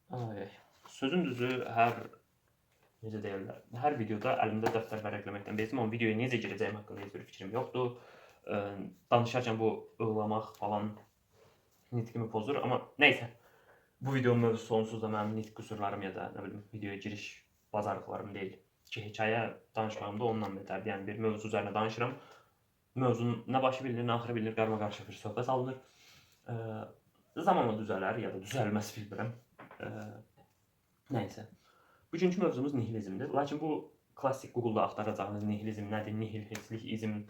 Ay, sözün düzü necə deyirlər, hər videoda əlimdə dəftər vərəqləməkdən bezdim, amma videoya necə girəcəyim haqqında heç bir fikrim yoxdur. Danışarkən bu ığlamaq falan nitqimi pozur, amma nəysə. Bu videonun mövzusu onsuz da mənim nitq qüsurlarım ya da nə bilim videoya giriş bacarıqlarım deyil. Ki hekayə danışmağım da ondan betərdir. Yəni bir mövzu üzərində danışıram. Mövzunun nə başı bilinir, nə axırı bilinir, qarmaqarışıq bir söhbət alınır. Zamanla düzələr ya da düzəlməz bilmirəm. Nəysə. Bugünkü mövzumuz nihilizmdir. Lakin bu klassik Google-da axtaracağınız nihilizm nədir? Nihil, heçlik, izm,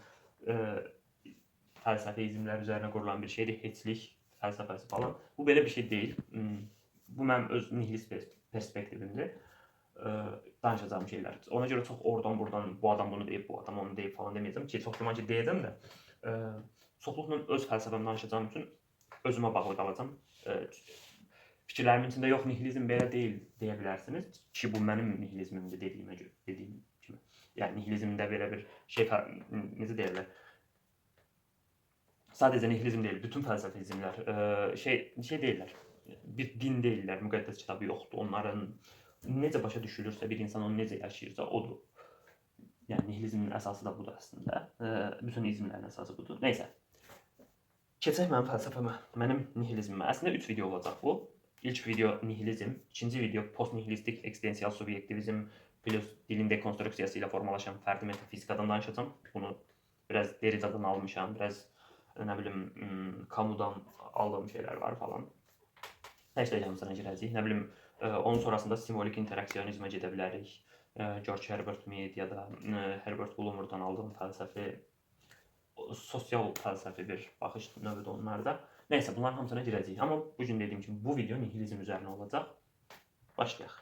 fəlsəfi izmlər üzərinə qurulan bir şeydir. Heçlik fəlsəfəsi falan. Bu belə bir şey deyil. Bu mənim öz nihilist perspektivimdir. Danışacağım şeylər. Ona görə çox oradan buradan bu adam bunu deyib, bu adam onu deyib falan deməyəcəm ki, çox güman ki deyəcəm də. Çoxluqla öz fəlsəfəmdən danışacağım üçün özümə bağlı qalacağam. Fikirlərimin içində yox, nihilizm belə deyil deyə bilərsiniz ki, bu mənim nihilizmimdir dediyim kimi. Yəni nihilizmdə belə bir şey necə deyirlər? Sadəcə nihilizm deyil, bütün fəlsəfi izmlər şey deyirlər. Bir din deyirlər, müqəddəs kitabı yoxdur. Onların necə başa düşülürsə, bir insan onu necə yaşayırsa odur. Yəni nihilizmin əsası da budur əslində. Bütün izmlərin əsası budur. Nəysə. Keçək mənim fəlsəfəmə, mənim nihilizmimə. Əslində 3 video olacaq bu. İlk video nihilizm, ikinci video postnihilistik ekstensial subyektivizm plus dilin dekonstruksiyası ilə formalaşan fərdi metafizikadan danışacağam. Bunu biraz Derridadan almışam, biraz nə bilim Camus'dan aldığım şeylər var falan. Təkcə hamısına girəcəyik. Nə bilim onun sonrasında simvolik interaksiyonizmə gedə bilərik. George Herbert Mead ya da Herbert Bloom'dan aldığım fəlsəfi sosial fəlsəfi bir baxış növüdür onlarda. Nəysə, bunların hamısına girəcəyik. Amma bugün dediyim kimi bu video nihilizm üzərinə olacaq. Başlayaq.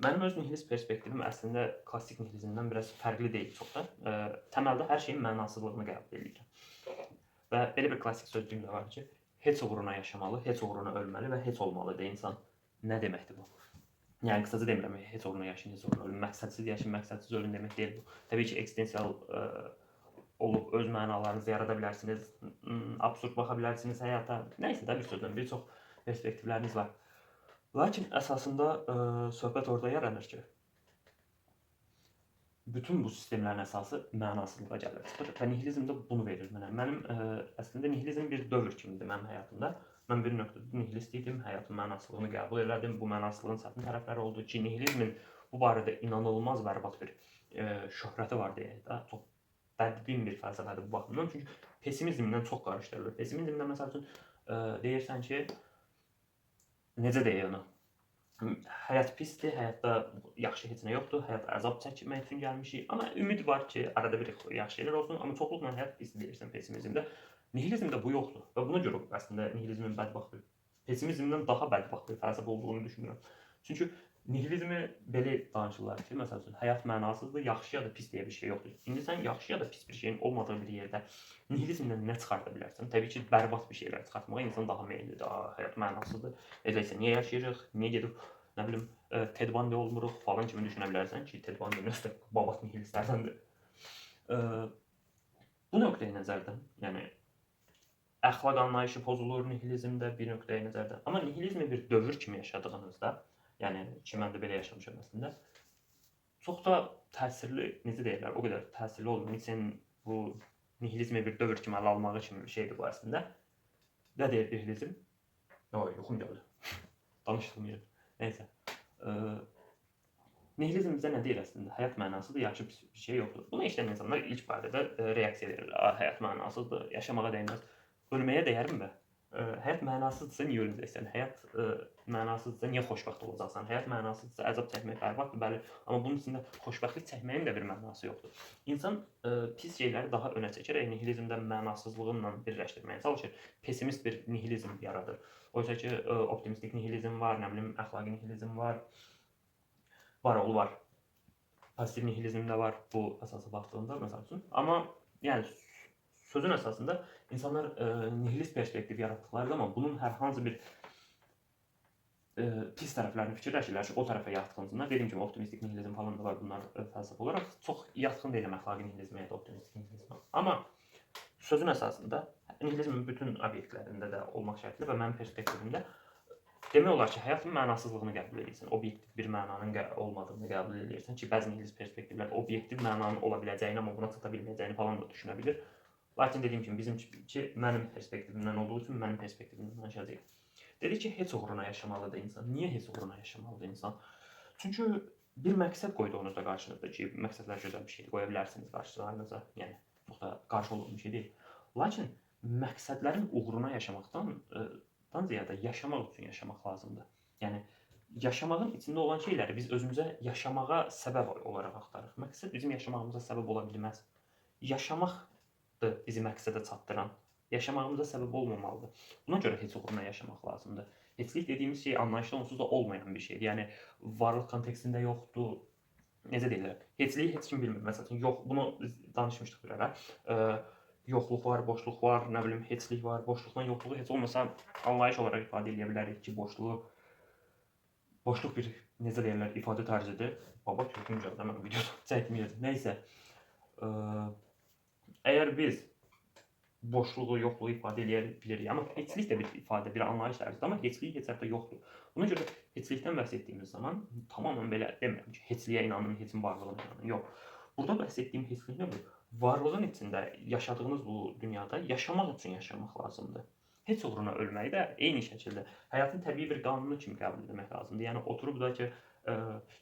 Mənim öz nihilist perspektivim əslində klassik nihilizmdən biraz fərqli deyil çox da. Təməldə hər şeyin mənasızlığını qəbul edirəm. Və belə bir klassik sözcüyüm də var ki, heç uğruna yaşamalı, heç uğruna ölməli və heç olmalıdır insan. Nə deməkdir bu? Yəni qısaca demirəm, heç uğruna yaşayın, heç uğruna ölün, məqsədsiz yaşayın, məqsədsiz ölün demək deyil bu. Təbii ki, ekstensial olub öz mənalarınızı yarada bilərsiniz, absurd baxa bilərsiniz həyata. Nəysə də bir sözlə bir çox perspektivləriniz var. Lakin əsasında söhbət orada yaranır ki, bütün bu sistemlərin əsası mənasızlığa gəlir. Və nihilizm də bunu verir mənə. Mənim əslində nihilizm bir dövr kimidir mənim həyatımda. Mən bir nöqtədə nihilist idim, həyatın mənasızlığını qəbul elədim. Bu mənasızlığın çətin tərəfləri oldu ki, nihilizmin bu barədə inanılmaz bərbad bir şöhrəti var deyək də. Çox bədbin bir fəlsəfədir bu baxımdan. Çünki pesimizmlə çox qarışdırılır. Pesimizmlə məsəl üçün deyirsən ki, necə deyir onu? Həyat pisdir, həyatda yaxşı heç nə yoxdur, həyat əzab çəkmək üçün gəlmişik. Amma ümid var ki, arada bir yaxşı şeylər olsun, amma çoxluqla həyat pisdir deyirsən pesimizmdə. Nihilizmdə bu yoxdur. Və buna görə əslində nihilizmin bədbəxt bir, pesimizmdən daha bədbəxt bir fəlsəfə olduğunu düşünürəm. Çünki nihilizmi belə danışırlar ki, məsəl üçün həyat mənasızdır, yaxşı ya da pis deyə bir şey yoxdur. İndi sən yaxşı ya da pis bir şeyin olmadığı bir yerdə nihilizmdən nə çıxarda bilərsən? Təbii ki, bərbad bir şeylər çıxartmağa insan daha meyllidir. Həyat mənasızdır. Eləcə niyə yaşayırıq? Niyə gedib nə bilim Ted Bundy olmuruq falan kimi düşünə bilərsən ki, Ted Bundy nəsə babat nihilistlərdəndir. Bu nöqteyi nəzərdən, yəni əxlaq anlayışı pozulur nihilizmdə bir nöqteyi nəzərdən. Amma nihilizmi bir dövr kimi yaşadığınızda, yəni ki, mən də belə yaşamışam əslində, çox da təsirli, necə deyirlər, o qədər təsirli olmuyor. Nietzsche'nin bu nihilizmi bir dövr kimi ələ almağı kimi bir şeydir bu əslində. Nə deyir nihilizm? Yox, yuxum gəldi. Danışılmıyor. Nəysə. Nihilizm bizə nə deyir əslində? Həyat mənasızdır, yaxşı bir şey yoxdur. Buna işləyən insanlar ilk barədə reaksiya verirlər. Həyat mənasızdır, yaşamağa dəyməz. Ölməyə dəyərmi? Həyat mənasızdırsa niyə öləcəksən? Həyat mənasızdırsa niyə xoşbəxt olacaqsan? Həyat mənasızdırsa əzab çəkmək bərbaddır, bəli. Amma bunun içində xoşbəxtlik çəkməyin də bir mənası yoxdur. İnsan pis şeyləri daha önə çəkərək nihilizmdə mənasızlığınla birləşdirməyə çalışır. Pesimist bir nihilizm yaradır. Oysa ki, optimistik nihilizm var, nə bilim, əxlaqi nihilizm var. Var. Pasiv nihilizm də var bu əsasa baxdığında, məsəl üçün. Amma yəni sözün əsasında insanlar nihilist perspektiv yaratdıqları zaman bunun hər hansı bir pis tərəflərini fikirləşirlər ki, o tərəfə yatqınsınlar. Dediyim kimi optimistik nihilizm falan da var bunlar fəlsəfi olaraq. Çox yaxın deyiləm əxlaqi nihilizmə ya da optimistik nihilizmə. Amma sözün əsasında nihilizmin bütün obyektlərində də olmaq şərtilə və mənim perspektivimdə Demək olar ki, həyatın mənasızlığını qəbul edirsən, obyektiv bir mənanın olmadığını qəbul edirsən ki, bəzi nihilist perspektivlər obyektiv mənanın ola biləcəyini, amma buna çata bilməyəcəyini falan da düşünə bilir. Lakin dediyim kimi, bizimki mənim perspektivimdən olduğu üçün mənim perspektivimdən danışacağıq. Dedi ki, heç uğruna yaşamalıdır insan. Niyə heç uğruna yaşamalıdır insan? Çünki bir məqsəd qoyduğunuzda qarşınızda ki, məqsədlər gözəl bir şeydir, qoya bilərsiniz qarşınıza. Yəni, çox da qarşı olduğum bir şey deyil. Lakin məqsədlərin uğruna yaşamaqdan ziyada yaşamaq üçün yaşamaq lazımdır. Yəni, yaşamağın içində olan şeyləri biz özümüzə yaşamağa səbəb olaraq axtarırıq. Məqsəd bizim yaşamağımıza səbəb ola bilməz. Yaşamaqdır bizi məqsədə çatdıran. Yaşamağımıza səbəb olmamalıdır. Buna görə heç uğruna yaşamaq lazımdır. Heçlik dediyimiz şey anlayışda onsuz da olmayan bir şeydir. Yəni, varlıq kontekstində yoxdur. Necə deyirlər? Heçliyi heç kim bilmir. Məsələn, yox, bunu danışmışdıq bir ara. Yoxluq var, boşluq var, nə bilim, heçlik var. Boşluqdan yoxluğu heç olmasa anlayış olaraq ifadə edə bilərik ki, boşluq bir, necə deyirlər, ifadə tərzidir. Baba köküncə də mən video çəkməyəcəm. Nəysə, əgər biz boşluğu, yoxluğu ifadə edə bilirik, amma heçlik də bir ifadə, bir anlayış tərzidir, amma heçlik heç hətta yoxdur. Buna görə heçlikdən bəhs etdiyimiz zaman tamamən belə demirəm ki, heçliyə inanın, heçin varlığına inanın. Yox. Burada bəhs etdiyim heçlik nədir? Varlığın içində yaşadığınız bu dünyada yaşamaq üçün yaşamaq lazımdır. Heç uğruna ölməyi də eyni şəkildə həyatın təbii bir qanunu kimi qəbul etmək lazımdır. Yəni oturub da ki,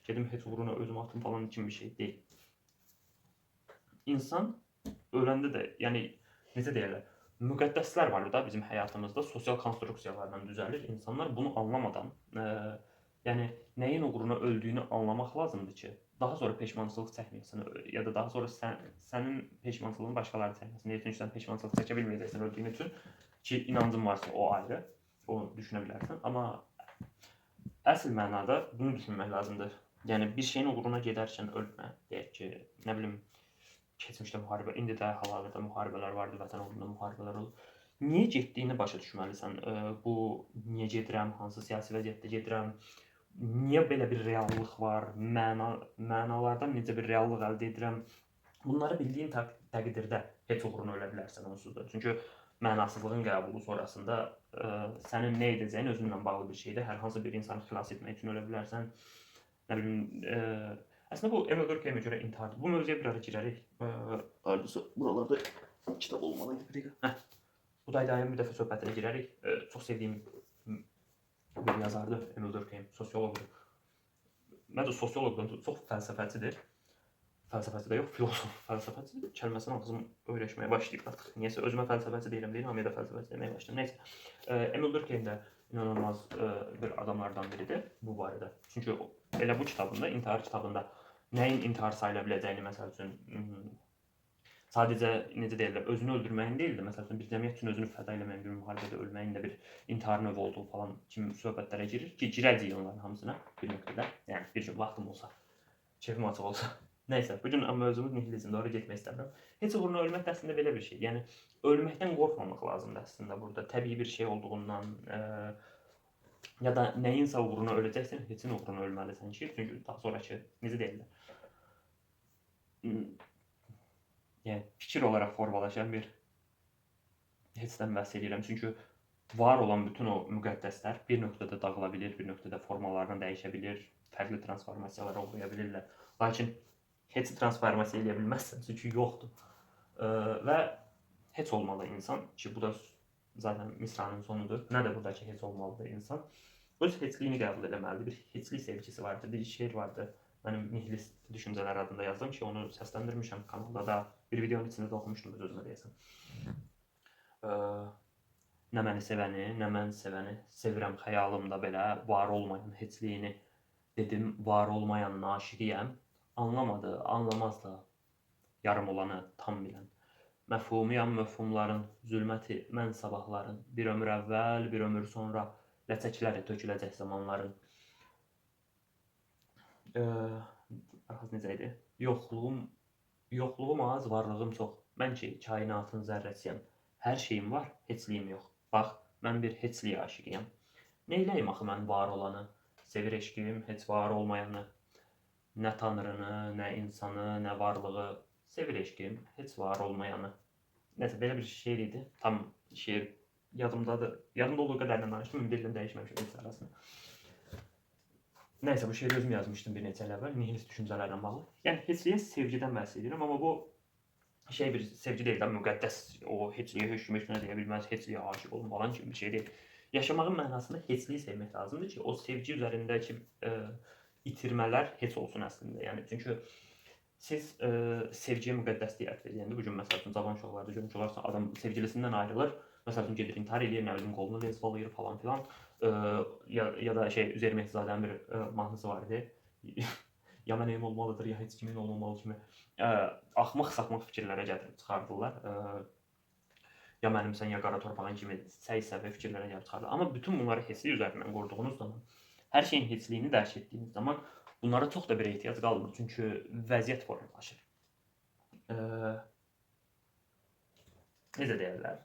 gedim heç uğruna özümü atım falan kimi bir şey deyil. İnsan öləndə də, yəni necə deyirlər, müqəddəslər var da bizim həyatımızda, sosial konstruksiyalarla düzəlir. İnsanlar bunu anlamadan, yəni nəyin uğruna öldüyünü anlamaq lazımdır ki, daha sonra peşmançılıq çəkməyəsən, ya da daha sonra sənin peşmançılığını başqaları çəkməsin. Çünki sən peşmançılıq çəkə bilməyəcəksən öldüyün üçün ki, inancın varsa o ayrı, onu düşünə bilərsən. Amma əsl mənada bunu düşünmək lazımdır. Yəni bir şeyin uğruna gedərkən ölmə, deyək ki, nə bilim, keçmişdə müharibə, indi də hal-hazırda müharibələr vardır, vətən uğrunda müharibələr olur. Niyə getdiyini başa düşməlisən. Bu niyə gedirəm, hansı siyasi vəziyyətdə gedirəm, niyə belə bir reallıq var, mənalardan necə bir reallıq əldə edirəm. Bunları bildiyin təqdirdə heç uğruna ölə bilərsən onsuz da. Çünki mənasızlığın qəbulu sonrasında sənin nə edəcəyin özünlə bağlı bir şeydir. Hər hansı bir insanı xilas etmək üçün ölə bilərsən. Nə bilim, aslında bu Emil Durkheim'e görə intihardır. Bu mövzuya bir ara girərik. Hardasa buralarda kitab olmalı. Bu da ayrı bir dəfə söhbətə girərik. Çox sevdiyim bir yazardır Emil Durkheim, sosioloqdur. Məncə sosioloqdan çox fəlsəfəçidir. Fəlsəfəçi də yox, filosof fəlsəfəçidir. Kəlməsini ağzım öyrəşməyə başlayıb artıq. Niyəsə özümə fəlsəfəçi deyirəm, hamıya da fəlsəfəçi deməyə başladım. Nəysə, Emil Durkheim də inanılmaz bir adamlardan biridir bu barədə. Çünki elə bu kitabında, intihar kitabında nəyin intihar sayıla biləcəyini, məsəl üçün, sadəcə, necə deyirlər, özünü öldürməyin deyil də, məsəl üçün, bir cəmiyyət üçün özünü fəda eləməyin, bir müharibədə ölməyin də bir intihar növü olduğu falan kimi söhbətlərə girir ki, girəcəyik onların hamısına bir nöqtədə. Yəni, bir gün vaxtım olsa, keyfim açıq olsa. Nəysə, bugün mövzumuz nihilizmdir, oraya getmək istəmirəm. Heç uğruna ölmək də əslində belə bir şey. Yəni, ölməkdən qorxmamaq lazımdır əslində burada. Təbii bir şey olduğundan, ya da nəyinsə uğruna öləcəksən, heçin uğruna ölməlisən ki, çünki daha sonraki, necə deyirlər, yəni fikir olaraq formalaşan bir heçdən bəhs edirəm. Çünki var olan bütün o müqəddəslər bir nöqtədə dağıla bilir, bir nöqtədə formalarını dəyişə bilir, fərqli transformasiyalara uğraya bilirlər. Lakin heç transformasiya eləyə bilməzsən, çünki yoxdur. Və heç olmalı insan ki, bu da zaten misranın sonudur. Nə də buradakı heç olmalıdır insan. Öz heçliyini qəbul eləməlidir. Bir heçlik sevgisi vardır. Bir şeir vardır. Mənim nihilist düşüncələr adında yazdım ki, onu səsləndirmişəm kanalda da. Bir videonun içində də oxumuşdum öz-özümə deyəsən. Nə məni sevəni, nə mən sevəni sevirəm xəyalımda belə var olmayan heçliyini. Dedim, var olmayan naşiriyəm. Anlamadı, anlamaz da yarım olanı tam bilən. Məfhumiyam məfhumların, zülməti mən sabahların, bir ömür əvvəl, bir ömür sonra ləçəkləri töküləcək zamanların. Arxası necə idi? Yoxluğum az, varlığım çox. Mən ki, kainatın zərrəsiyəm. Hər şeyim var, heçliyim yox. Bax, mən bir heçliyə aşiqiyəm. Neyləyim axı mən var olanı? Sevir eşqim heç var olmayanı. Nə tanrını, nə insanı, nə varlığı. Sevir eşqim heç var olmayanı. Nəsə, belə bir şeir idi. Tam şeir Yadımdadır. Yadımda olduğu qədərindən danışdım. Ümid edirəm dəyişməmişəm heç arasında. Nəysə bu şeiri özüm yazmışdım bir neçə il əvvəl. Nihilist düşüncələrlə bağlı. Yəni heçliyə sevgidən bəhs edirəm, amma bu şey bir sevgi deyil də, müqəddəs o heçliyə hökm etmə deyə bilməz, heçliyə aşiq olun falan kimi bir şey deyil. Yaşamağın mənasında heçliyi sevmək lazımdır ki, o sevgi üzərindəki itirmələr heç olsun əslində. Yəni çünki siz sevgiyə müqəddəslik ətfediləndə bu gün məsəl üçün cavan uşaqlarda görmüş olarsa adam sevgilisindən ayrılır, məsəl üçün gedir intihar eləyir, nə bilim qolunu lezbalayır falan filan. Ya da şey Üzeyir Mehdizadənin bir mahnısı var idi. Ya mənəyim olmalıdır, ya heç kimin olmamalı kimi axmaq-saxmaq fikirlərə gətirib çıxardırlar. Ya mənimsən, ya qara torpağın kimi səy-səvə fikirlərə gəlib çıxardır. Amma bütün bunları heçlik üzərindən qurduğunuz zaman, hər şeyin heçliyini dərk etdiyiniz zaman bunlara çox da bir ehtiyac qalmır. Çünki vəziyyət formalaşır. Necə deyirlər?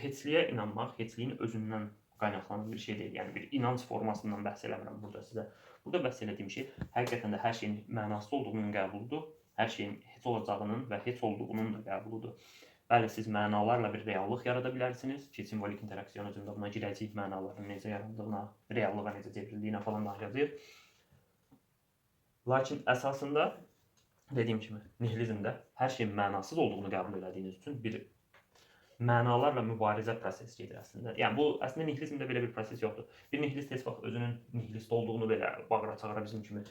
Heçliyə inanmaq, heçliyin özündən qaynaqlanan bir şey deyil. Yəni bir inanc formasından bəhs eləmirəm burada sizə. Burada bəhs etdiyim şey həqiqətən də hər şeyin mənasız olduğunun qəbuludur. Hər şeyin heç olacağının və heç olduğunun da qəbuludur. Bəli, siz mənalarla bir reallıq yarada bilərsiniz ki, simvolik interaksiyonizmdə buna girəcəyik, mənaların necə yarandığına, reallığa necə çevrildiyinə falan danışacağıq. Lakin əsasında dediyim kimi nihilizmdə hər şeyin mənasız olduğunu qəbul etdiyiniz üçün bir mənalarla mübarizə prosesi gedir əslində. Yəni bu əslində nihilizmdə belə bir proses yoxdur. Bir nihilist heç vaxt özünün nihilist olduğunu belə bağıra çağıra bizim kimi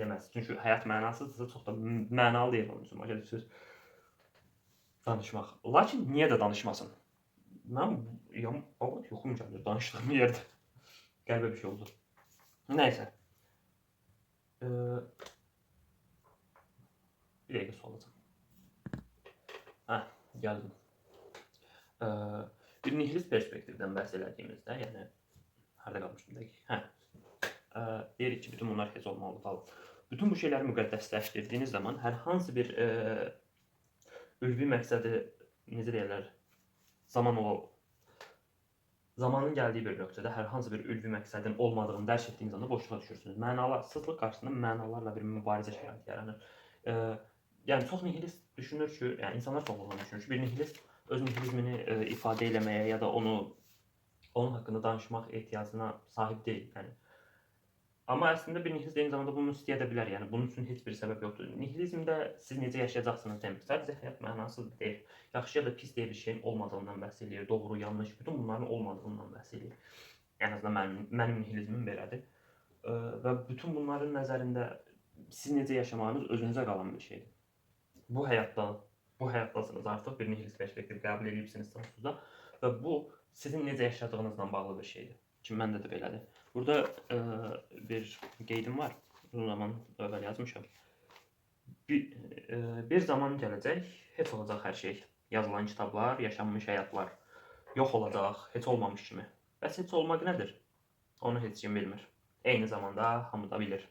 deməz. Çünki həyat mənasızdırsa çox da mənalı deyil onun üçün. Başa düşürsüz? Danışmaq. Lakin niyə də danışmasın? Mən yuxum gəlir danışdığım yerdə. Qəribə bir şey oldu. Nəysə. Bir dəqiqə su alacağım. Gəldim. Bir nihilist perspektivdən bəhs elədiyimizdə, yəni harda qalmışdım dəqiq? Deyirik ki, bütün bunlar heç olmalı falan. Bütün bu şeyləri müqəddəsləşdirdiyiniz zaman hər hansı bir ülvi məqsədi, necə deyirlər, zamanın gəldiyi bir nöqtədə hər hansı bir ülvi məqsədin olmadığını dərk etdiyiniz anda boşluğa düşürsünüz. Mənasızlıq qarşısında mənalarla bir mübarizə şəraiti yaranır. Yəni çox nihilist düşünür ki, yəni insanlar çoxluğunu düşünür ki, bir nihilist öz nihilizmini ifadə eləməyə ya da onun haqqında danışmaq ehtiyacına sahib deyil. Yəni. Amma əslində bir nihilist eyni zamanda bunu istəyə də bilər. Yəni bunun üçün heç bir səbəb yoxdur. Nihilizmdə siz necə yaşayacaqsınız demir. Sadəcə həyat mənasız deyil. Yaxşı ya da pis deyə bir şeyin olmadığından bəhs eləyir. Doğru, yanlış, bütün bunların olmadığından bəhs eləyir. Ən azından mənim nihilizmim belədir. Və bütün bunların nəzərində siz necə yaşamağınız özünüzə qalan bir şeydir. Bu həyatdasınız artıq, bir nihilist perspektiv qəbul edirsiniz sonsuzda və bu sizin necə yaşadığınızla bağlı bir şeydir. Ki məndə də belədir. Burada bir qeydim var. Uzun zaman əvvəl yazmışam. Bir zaman gələcək, heç olacaq hər şey. Yazılan kitablar, yaşanmış həyatlar yox olacaq, heç olmamış kimi. Bəs heç olmaq nədir? Onu heç kim bilmir. Eyni zamanda hamı da bilir.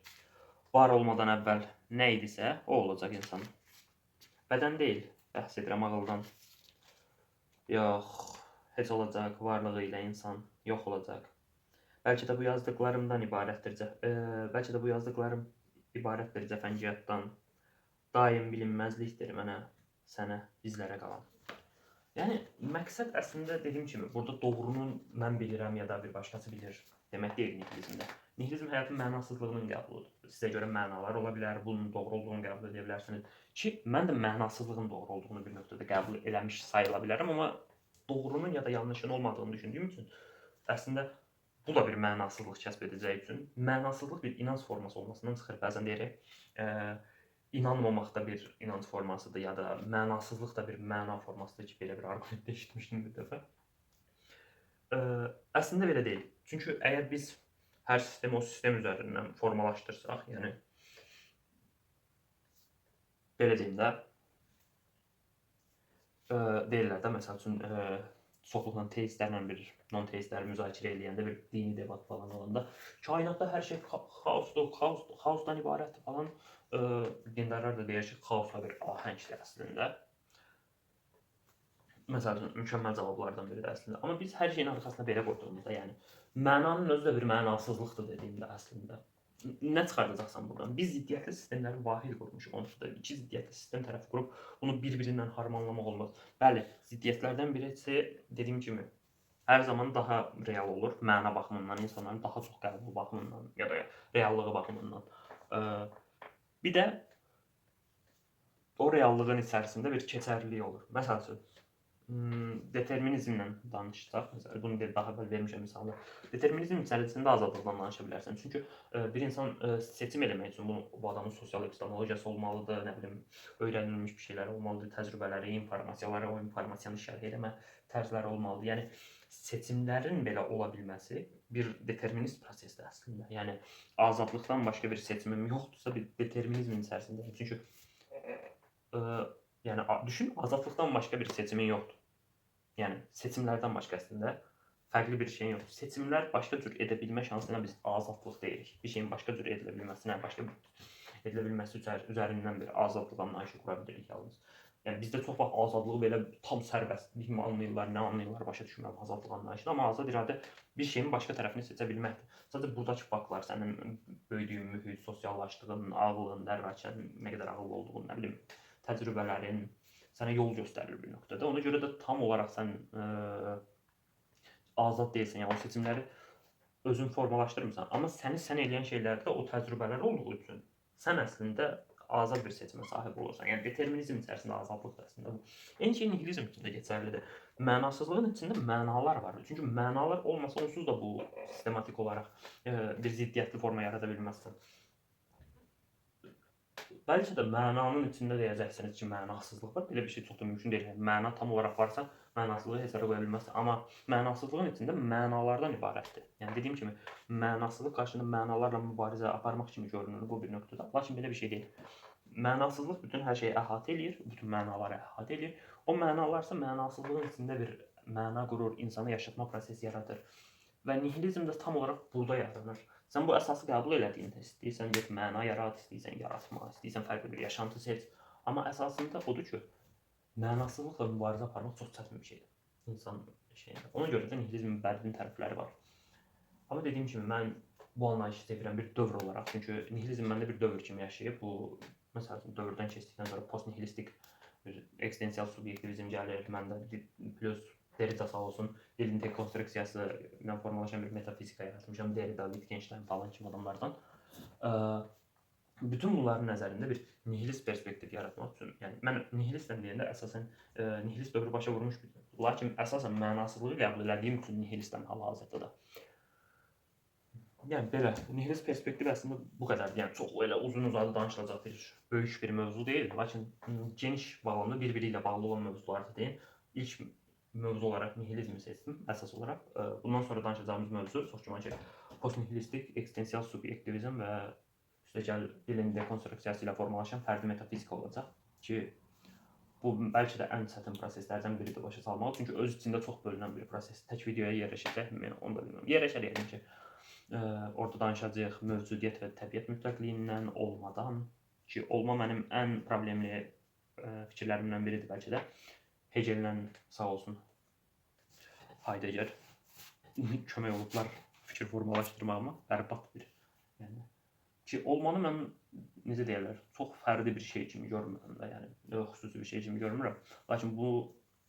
Var olmadan əvvəl nə idisə, o olacaq insan. Bədən deyil, bəhs edirəm ağıldan. Yox, heç olacaq, varlığı ilə insan yox olacaq. Bəlkə də bu yazdıqlarımdan ibarətdir cəfəngiyatdan. Daim bilinməzlikdir mənə, sənə, bizlərə qalan. Yəni, məqsəd əslində dediyim kimi, burada doğrunun mən bilirəm ya da bir başqası bilir demək deyil nihilizmdə. Nihilizm həyatın mənasızlığının qəbuludur. Sizə görə mənalar ola bilər, bunun doğru olduğunu qəbul edə bilərsiniz. Ki, mən də mənasızlığın doğru olduğunu bir nöqtədə qəbul eləmiş sayıla bilərəm, amma doğrunun ya da yanlışın olmadığını düşündüyüm üçün əslində bu da bir mənasızlıq kəsb edəcəyi üçün mənasızlıq bir inanc forması olmasından çıxır. Bəzən deyirək, inanmamaq da bir inanc formasıdır ya da mənasızlıq da bir məna formasıdır ki, belə bir arqumentdə eşitmişdim bir dəfə. Əslində belə deyil. Çünki əgər biz hər sistemi o sistem üzərindən formalaşdırsaq, yəni belə deyim də, deyirlər də, məsəl üçün, çoxluqla teistlərlə bir non-teistləri müzakirə eləyəndə, bir dini debat falan olanda, kainatda hər şey xaosdan ibarətdir falan, dindarlar da deyir ki, xaosla bir ahəngdir əslində. Məsəl üçün, mükəmməl cavablardan biridir əslində. Amma biz hər şeyin arxasına belə qoyduğumuzda, yəni, mənanın özü də bir mənasızlıqdır dediyimdə əslində. Nə çıxardacaqsan buradan? Biz ziddiyyətli sistemləri vahid qurmuşuq onsuz da. İki ziddiyyətli sistem tərəf qurub bunu bir-birindən harmanlamaq olmaz. Bəli, ziddiyyətlərdən birisi dediyim kimi hər zaman daha real olur. Məna baxımından, insanların daha çox qəbul baxımından ya da reallığı baxımından. Bir də o reallığın içərisində bir keçərlilik olur. Məsəl üçün, determinizmlə danışsaq, məsələn, bunu daha əvvəl vermişəm misalda. Determinizm içərisində azadlıqdan danışa bilərsən. Çünki bir insan seçim eləmək üçün bu adamın sosial epistemologiyası olmalıdır, nə bilim, öyrənilmiş bir şeylər olmalıdır, təcrübələri, informasiyaları, o informasiyanı şərh etmə tərzləri olmalıdır. Yəni seçimlərin belə ola bilməsi bir determinist prosesdir əslində. Yəni azadlıqdan başqa bir seçimim yoxdursa, bir determinizmin içərisindəyim. Çünki yəni düşün, azadlıqdan başqa bir seçimin yoxdur. Yəni seçimlərdən başqa əslində fərqli bir şeyin yoxdur. Seçimlər başqa cür edə bilmə şansına biz azadlıq deyirik. Bir şeyin başqa cür edilə bilməsinə, başqa edilə bilməsi üzərindən bir azadlıq anlayışı qura bilirik yalnız. Yəni bizdə çox vaxt azadlığı belə tam sərbəstlik mi anlayırlar, nə anlayırlar başa düşmürəm azadlıq anlayışını, amma azad iradə bir şeyin başqa tərəfini seçə bilməkdir. Sadəcə buradakı faktlar sənin böyüdüyün mühit, sosiallaşdığın, ağlın, dərvəçən, nə qədər ağıllı olduğun, nə bilim, təcrübələrin sənə yol göstərir bir nöqtədə. Ona görə də tam olaraq sən azad deyilsən, yəni o seçimləri özün formalaşdırmırsan. Amma səni sən eləyən şeylərdə o təcrübələr olduğu üçün sən əslində azad bir seçimə sahib olursan. Yəni determinizm içərisində azadlıq əslində bu. Eyni şey nihilizm üçün də keçərlidir. Mənasızlığın içində mənalar var. Çünki mənalar olmasa onsuz da bu sistematik olaraq bir ziddiyyətli forma yarada bilməzsən. Bəlkə də mənanın içində deyəcəksiniz ki, mənasızlıq var. Belə bir şey çox da mümkün deyil. Yəni, məna tam olaraq varsa, mənasızlığı hesaba qoya bilməzsən. Amma mənasızlığın içində mənalardan ibarətdir. Yəni dediyim kimi, mənasızlıq qarşısında mənalarla mübarizə aparmaq kimi görünür bu bir nöqtədə. Lakin belə bir şey deyil. Mənasızlıq bütün hər şeyi əhatə eləyir, bütün mənaları əhatə eləyir. O mənalarsa mənasızlığın içində bir məna qurur, insanı yaşatma prosesi yaradır. Və nihilizm də tam olaraq burada yaranır. Sən bu əsası qəbul elədiyində istəyirsən get məna yarat, istəyirsən yaratma, istəyirsən fərqli bir yaşantı seç. Amma əsasında odur ki, mənasızlıqla mübarizə aparmaq çox çətin bir şeydir insan şeyində. Ona görə də nihilizmin bədbin tərəfləri var. Amma dediyim kimi, mən bu anlayışı sevirəm bir dövr olaraq. Çünki nihilizm məndə bir dövr kimi yaşayıb. Bu, məsələn, dövrdən keçdikdən sonra postnihilistik bir eksistensial subyektivizm gəlir. Məndə plus Derrida sağ olsun, dilin dekonstruksiyası ilə formalaşan bir metafizika yaratmışam. Derrida, Wittgenstein falan kimi adamlardan. Bütün bunların nəzərində bir nihilist perspektiv yaratmaq üçün, yəni mən nihilistəm deyəndə əsasən nihilist dövrü başa vurmuş bir dövrü. Lakin əsasən mənasızlığı qəbul elədiyim üçün nihilistəm hal-hazırda da. Yəni belə, nihilist perspektiv əslində bu qədərdir. Yəni çox elə uzun-uzadı danışılacaq bir böyük bir mövzu deyil. Lakin geniş bağlamda bir-biri ilə bağlı olan mövzuları deyim. İlk mövzu olaraq nihilizmi seçdim əsas olaraq. Bundan sonra danışacağımız mövzu çox güman ki, postnihilistik, eksistensial subyektivizm və üstəgəl dilin dekonstruksiyası ilə formalaşan fərdi metafizika olacaq ki, bu bəlkə də ən çətin proseslərdən biridir başa salmaq. Çünki öz içində çox bölünən bir proses. Tək videoya yerləşəcəkmi, onu da bilmirəm. Yerləşər yəqin ki, orada danışacağıq mövcudiyyət və təbiət mütləqliyindən, olmadan ki, olma mənim ən problemli fikirlərimdən biridir bəlkə də. Hegellə sağ olsun Heidegger kömək olublar fikir formalaşdırmağıma. Bərbad bir. Yəni ki, olmanı mən necə deyirlər, çox fərdi bir şey kimi görmürəm də, yəni xüsusi bir şey kimi görmürəm. Lakin bu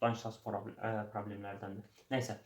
danışılası problemlərdəndir. Nəysə,